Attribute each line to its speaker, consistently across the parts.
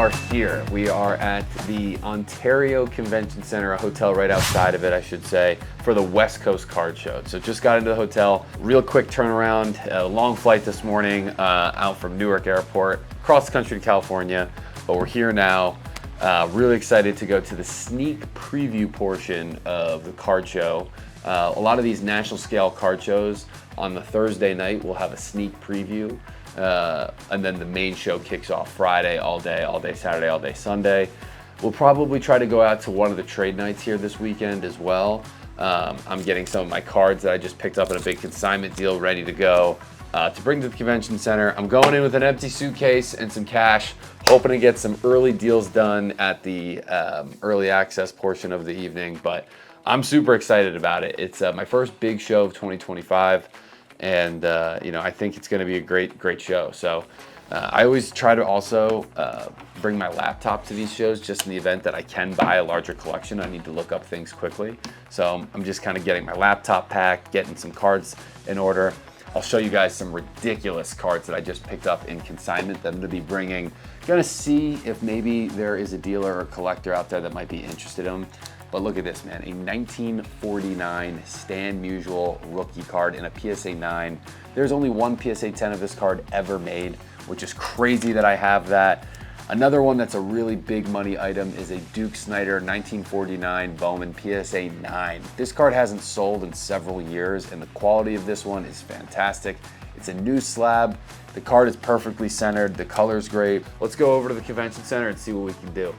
Speaker 1: are here. We are at the Ontario Convention Center, a hotel right outside of it, I should say, for the West Coast Card Show. So just got into the hotel, real quick turnaround, a long flight this morning out from Newark Airport, across the country to California, but we're here now. Really excited to go to the sneak preview portion of the card show. A lot of these national scale card shows on the Thursday night will have a sneak preview. And then the main show kicks off Friday, all day Saturday, all day Sunday. We'll probably try to go out to one of the trade nights here this weekend as well. I'm getting some of my cards that I just picked up in a big consignment deal ready to go to bring to the convention center. I'm going in with an empty suitcase and some cash, hoping to get some early deals done at the early access portion of the evening, but I'm super excited about it. It's my first big show of 2025. And I think it's going to be a great show. So I always try to also bring my laptop to these shows, just in the event that I can buy a larger collection. I need to look up things quickly. So I'm just kind of getting my laptop packed, getting some cards in order. I'll show you guys some ridiculous cards that I just picked up in consignment that I'm going to be bringing. Going to see if maybe there is a dealer or collector out there that might be interested in them. But look at this, man, a 1949 Stan Musial rookie card in a PSA 9. There's only one PSA 10 of this card ever made, which is crazy that I have that. Another one that's a really big money item is a Duke Snider 1949 Bowman PSA 9. This card hasn't sold in several years, and the quality of this one is fantastic. It's a new slab. The card is perfectly centered. The color's great. Let's go over to the convention center and see what we can do.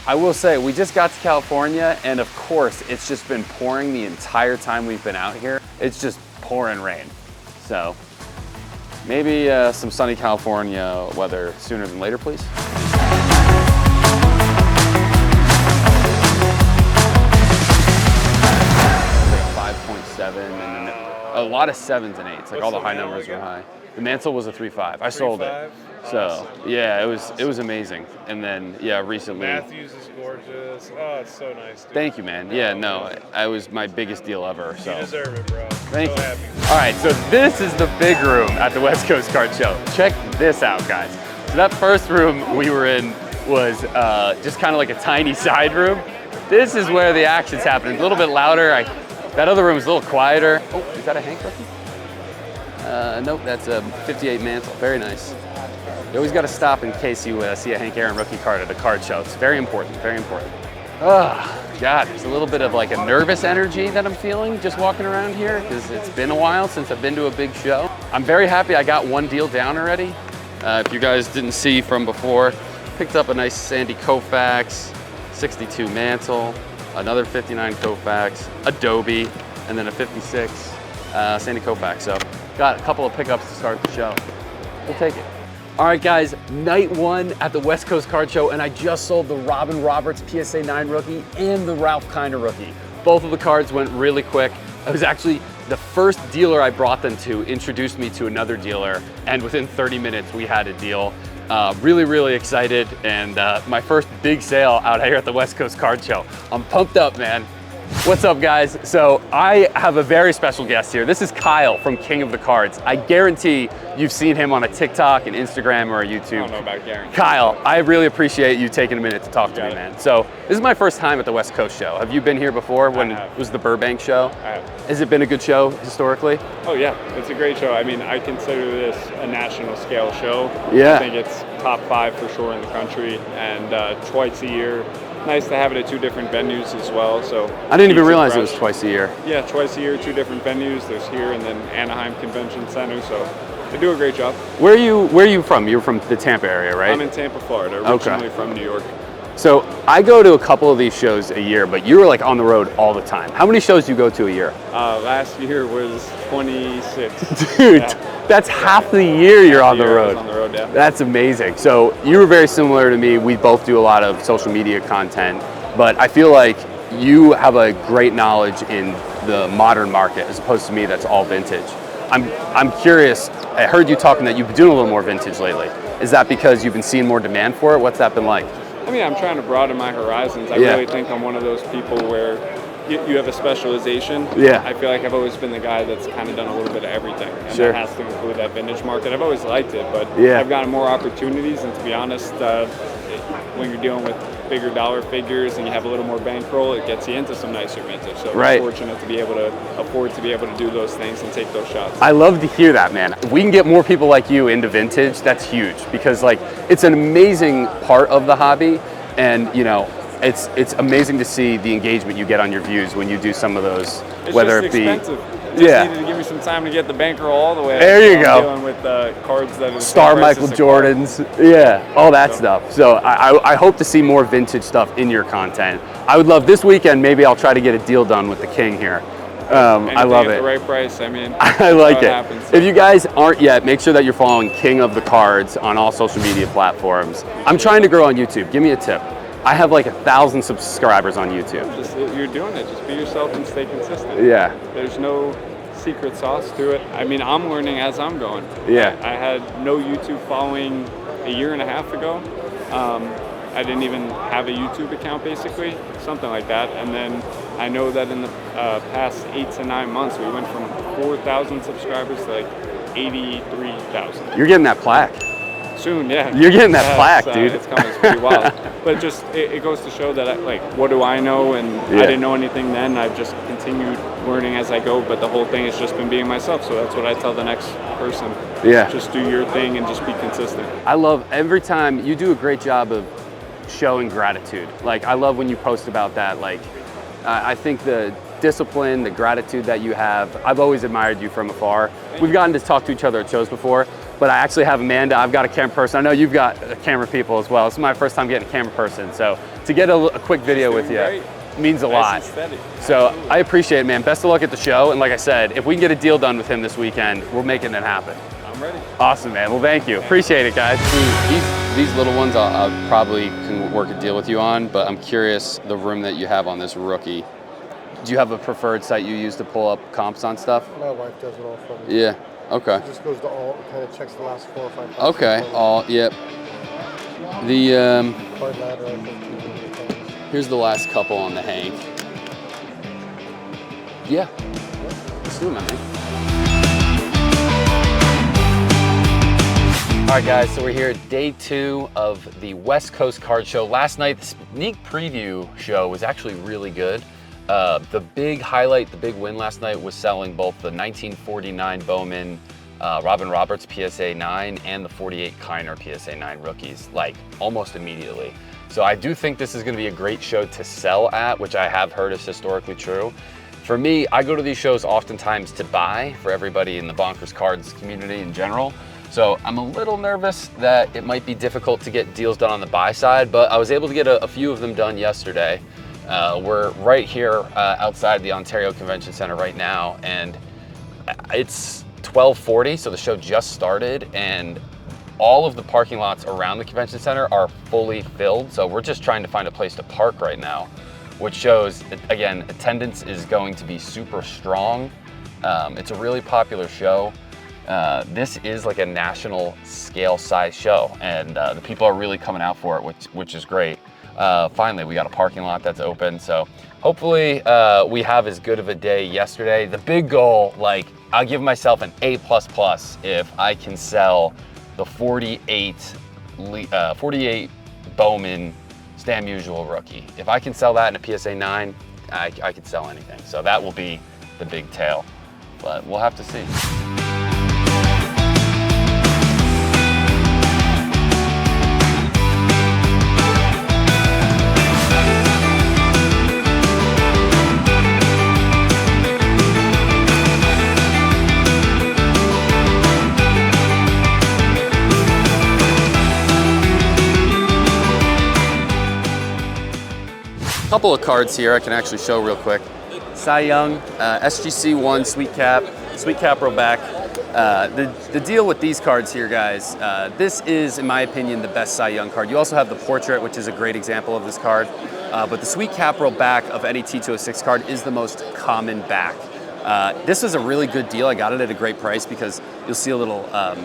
Speaker 1: I will say, we just got to California, and of course, it's just been pouring the entire time we've been out here. It's just pouring rain. So maybe some sunny California weather sooner than later, please. 5.7, and then a lot of 7s and 8s. Like all the high numbers were high. The mantle was a 3.5. I sold it. So yeah, it was amazing. And then yeah, recently.
Speaker 2: Matthews is gorgeous. Oh, it's so nice, dude.
Speaker 1: Thank you, man. Yeah, no, I was my biggest deal ever. So
Speaker 2: you deserve it, bro.
Speaker 1: Thank you.
Speaker 2: Happy.
Speaker 1: All right, so this is the big room at the West Coast Card Show. Check this out, guys. So that first room we were in was just kind of like a tiny side room. This is where the action's happening. A little bit louder. That other room is a little quieter. Oh, is that a Hank rookie? Nope, that's a 58 mantle. Very nice. You always got to stop in case you see a Hank Aaron rookie card at a card show. It's very important, very important. Oh, God, there's a little bit of like a nervous energy that I'm feeling just walking around here because it's been a while since I've been to a big show. I'm very happy I got one deal down already. If you guys didn't see from before, picked up a nice Sandy Koufax, 62 mantle, another 59 Koufax, Adobe, and then a 56 Sandy Koufax. So got a couple of pickups to start the show. We'll take it. All right, guys, night one at the West Coast Card Show, and I just sold the Robin Roberts PSA 9 rookie and the Ralph Kiner rookie. Both of the cards went really quick. I was actually the first dealer I brought them to introduced me to another dealer, and within 30 minutes we had a deal. Really excited, and my first big sale out here at the West Coast Card Show. I'm pumped up, man. What's up, guys? So I have a very special guest here. This is Kyle from King of the Cards. I guarantee you've seen him on a TikTok, an Instagram, or a YouTube.
Speaker 3: I don't know about guarantee.
Speaker 1: Kyle, I really appreciate you taking a minute to talk to me, man. So this is my first time at the West Coast Show. Have you been here before when it was the Burbank show?
Speaker 3: I have.
Speaker 1: Has it been a good show historically?
Speaker 3: Oh yeah, it's a great show. I mean, I consider this a national scale show.
Speaker 1: Yeah.
Speaker 3: I think it's top 5 for sure in the country, and twice a year. Nice to have it at 2 different venues as well. So
Speaker 1: I didn't even realize it was twice a year.
Speaker 3: Yeah, twice a year, 2 different venues. There's here and then Anaheim Convention Center. So they do a great job.
Speaker 1: Where are you from? You're from the Tampa area, right?
Speaker 3: I'm in Tampa, Florida. Originally from New York.
Speaker 1: So I go to a couple of these shows a year, but you're like on the road all the time. How many shows do you go to a year?
Speaker 3: Last year was 26.
Speaker 1: Dude,
Speaker 3: yeah.
Speaker 1: That's half the year you're on the road.
Speaker 3: I was on the road, yeah.
Speaker 1: That's amazing. So you were very similar to me. We both do a lot of social media content, but I feel like you have a great knowledge in the modern market as opposed to me that's all vintage. I'm curious, I heard you talking that you've been doing a little more vintage lately. Is that because you've been seeing more demand for it? What's that been like?
Speaker 3: I mean, I'm trying to broaden my horizons. I really think I'm one of those people where you have a specialization.
Speaker 1: Yeah.
Speaker 3: I feel like I've always been the guy that's kind of done a little bit of everything. And
Speaker 1: Sure.
Speaker 3: that has to include that vintage market. I've always liked it, but
Speaker 1: Yeah.
Speaker 3: I've gotten more opportunities. And to be honest, when you're dealing with bigger dollar figures and you have a little more bankroll, it gets you into some nicer vintage. So
Speaker 1: Right.
Speaker 3: we're fortunate to be able to afford to be able to do those things and take those shots.
Speaker 1: I love to hear that, man. If we can get more people like you into vintage, that's huge, because like it's an amazing part of the hobby, and you know, it's amazing to see the engagement you get on your views when you do some of those,
Speaker 3: It's
Speaker 1: whether
Speaker 3: just
Speaker 1: it be
Speaker 3: expensive. It
Speaker 1: yeah.
Speaker 3: just needed to give me some time to get the bankroll all the way.
Speaker 1: There you
Speaker 3: I'm
Speaker 1: go.
Speaker 3: Dealing with cards that are the
Speaker 1: Star
Speaker 3: same price
Speaker 1: Michael
Speaker 3: as a card.
Speaker 1: Jordans, yeah, all that stuff. So I hope to see more vintage stuff in your content. I would love this weekend, maybe I'll try to get a deal done with the King here. I love
Speaker 3: Anything at
Speaker 1: it.
Speaker 3: the right price. I mean,
Speaker 1: I like it.
Speaker 3: Happens, so.
Speaker 1: If you guys aren't yet, make sure that you're following King of the Cards on all social media platforms. I'm trying to grow on YouTube. Give me a tip. I have like 1,000 subscribers on YouTube.
Speaker 3: You're doing it. Just be yourself and stay consistent.
Speaker 1: Yeah.
Speaker 3: There's no secret sauce to it. I mean, I'm learning as I'm going.
Speaker 1: Yeah.
Speaker 3: I had no YouTube following a year and a half ago. I didn't even have a YouTube account, basically, something like that. And then I know that in the past 8 to 9 months, we went from 4,000 subscribers to like 83,000.
Speaker 1: You're getting that plaque.
Speaker 3: Soon, yeah.
Speaker 1: You're getting that plaque, dude.
Speaker 3: It's coming. It's pretty wild. But just it goes to show that what do I know? And
Speaker 1: Yeah.
Speaker 3: I didn't know anything then. I've just continued learning as I go. But the whole thing has just been being myself. So that's what I tell the next person.
Speaker 1: Yeah.
Speaker 3: Just do your thing and just be consistent.
Speaker 1: I love every time you do a great job of showing gratitude. Like, I love when you post about that. Like, I think the discipline, the gratitude that you have, I've always admired you from afar. We've gotten to talk to each other at shows before, but I actually have Amanda. I've got a camera person. I know you've got camera people as well. It's my first time getting a camera person. So to get a quick video with you
Speaker 3: great.
Speaker 1: means a
Speaker 3: Nice
Speaker 1: lot.
Speaker 3: and steady.
Speaker 1: So
Speaker 3: Absolutely.
Speaker 1: I appreciate it, man. Best of luck at the show. And like I said, if we can get a deal done with him this weekend, we're making it happen.
Speaker 3: I'm ready.
Speaker 1: Awesome, man. Well, thank you. Appreciate it, guys. These little ones, I'll probably can work a deal with you on, but I'm curious the room that you have on this rookie. Do you have a preferred site you use to pull up comps on stuff?
Speaker 4: My wife does it all for me.
Speaker 1: Yeah. Okay.
Speaker 4: It just goes to all, kind of checks the last 4 or 5 times.
Speaker 1: Okay. All. Yep. The
Speaker 4: Card ladder, I think, two different things.
Speaker 1: here's the last couple on the Hank. Yeah. Let's do it, man. All right, guys, so we're here at day 2 of the West Coast Card Show. Last night, the sneak preview show was actually really good. The big highlight, the big win last night was selling both the 1949 Bowman Robin Roberts PSA 9 and the 48 Kiner PSA 9 rookies, like almost immediately. So I do think this is gonna be a great show to sell at, which I have heard is historically true. For me, I go to these shows oftentimes to buy for everybody in the Bonkers Cards community in general. So I'm a little nervous that it might be difficult to get deals done on the buy side, but I was able to get a few of them done yesterday. We're right here outside the Ontario Convention Center right now, and it's 12:40, so the show just started, and all of the parking lots around the convention center are fully filled. So we're just trying to find a place to park right now, which shows, again, attendance is going to be super strong. It's a really popular show. This is like a national scale size show, and the people are really coming out for it, which is great. Finally, we got a parking lot that's open, so hopefully we have as good of a day yesterday. The big goal, like, I'll give myself an A++ if I can sell the 48 Bowman Stan Musial rookie. If I can sell that in a PSA 9, I could sell anything. So that will be the big tail, but we'll have to see. Couple of cards here I can actually show real quick. Cy Young, SGC1 Sweet Cap back. The deal with these cards here, guys, this is, in my opinion, the best Cy Young card. You also have the Portrait, which is a great example of this card. But the Sweet Cap back of any T206 card is the most common back. This was a really good deal. I got it at a great price because you'll see a little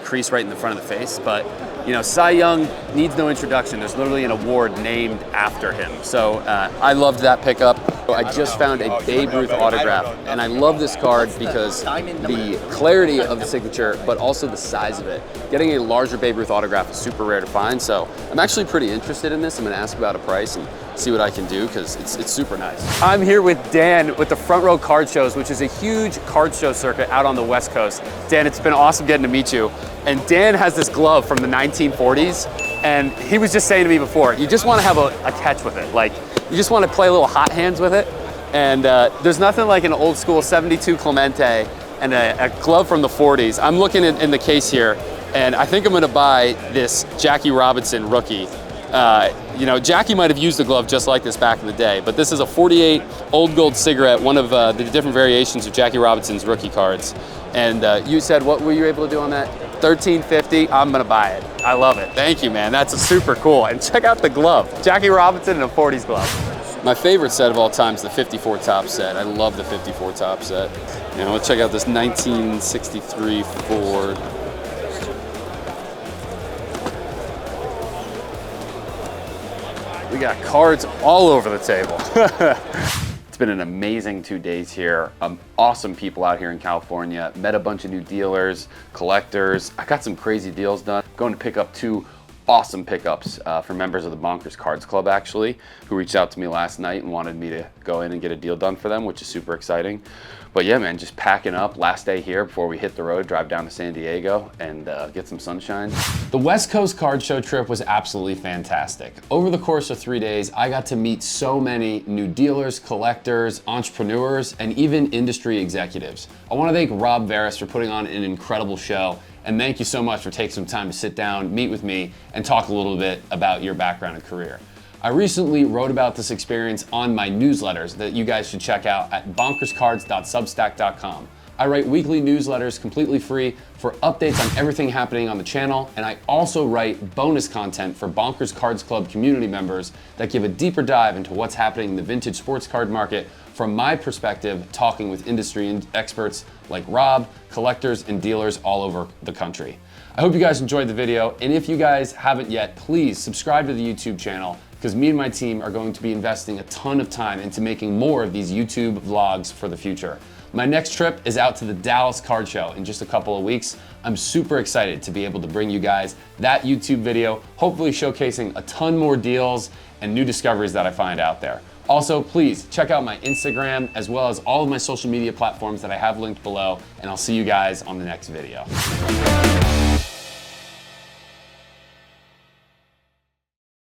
Speaker 1: crease right in the front of the face. But, you know, Cy Young needs no introduction. There's literally an award named after him. So I loved that pickup. I just found a Babe Ruth autograph, and I love this card because the clarity of the signature, but also the size of it. Getting a larger Babe Ruth autograph is super rare to find, so I'm actually pretty interested in this. I'm gonna ask about a price and see what I can do, because it's super nice. I'm here with Dan with the Front Row Card Shows, which is a huge card show circuit out on the West Coast. Dan, it's been awesome getting to meet you. And Dan has this glove from the 1940s, and he was just saying to me before, you just want to have a catch with it. Like, you just want to play a little hot hands with it. And there's nothing like an old school 72 Clemente and a glove from the 40s. I'm looking in the case here, and I think I'm gonna buy this Jackie Robinson rookie. You know, Jackie might have used a glove just like this back in the day, but this is a 48 Old Gold cigarette, one of the different variations of Jackie Robinson's rookie cards. And you said, what were you able to do on that? $13.50, I'm gonna buy it. I love it. Thank you, man, that's super cool. And check out the glove, Jackie Robinson in a 40s glove. My favorite set of all time is the 54 top set. I love the 54 top set. You know, let's check out this 1963 Ford. We got cards all over the table. It's been an amazing 2 days here. Awesome people out here in California. Met a bunch of new dealers, collectors. I got some crazy deals done. Going to pick up 2 awesome pickups for members of the Bonkers Cards Club, actually, who reached out to me last night and wanted me to go in and get a deal done for them, which is super exciting. But yeah, man, just packing up. Last day here before we hit the road, drive down to San Diego and get some sunshine. The West Coast Card Show trip was absolutely fantastic. Over the course of 3 days, I got to meet so many new dealers, collectors, entrepreneurs, and even industry executives. I want to thank Rob Veras for putting on an incredible show. And thank you so much for taking some time to sit down, meet with me, and talk a little bit about your background and career. I recently wrote about this experience on my newsletters that you guys should check out at bonkerscards.substack.com. I write weekly newsletters completely free for updates on everything happening on the channel, and I also write bonus content for Bonkers Cards Club community members that give a deeper dive into what's happening in the vintage sports card market from my perspective, talking with industry experts like Rob, collectors, and dealers all over the country. I hope you guys enjoyed the video, and if you guys haven't yet, please subscribe to the YouTube channel, because me and my team are going to be investing a ton of time into making more of these YouTube vlogs for the future. My next trip is out to the Dallas Card Show in just a couple of weeks. I'm super excited to be able to bring you guys that YouTube video, hopefully showcasing a ton more deals and new discoveries that I find out there. Also, please check out my Instagram as well as all of my social media platforms that I have linked below, and I'll see you guys on the next video.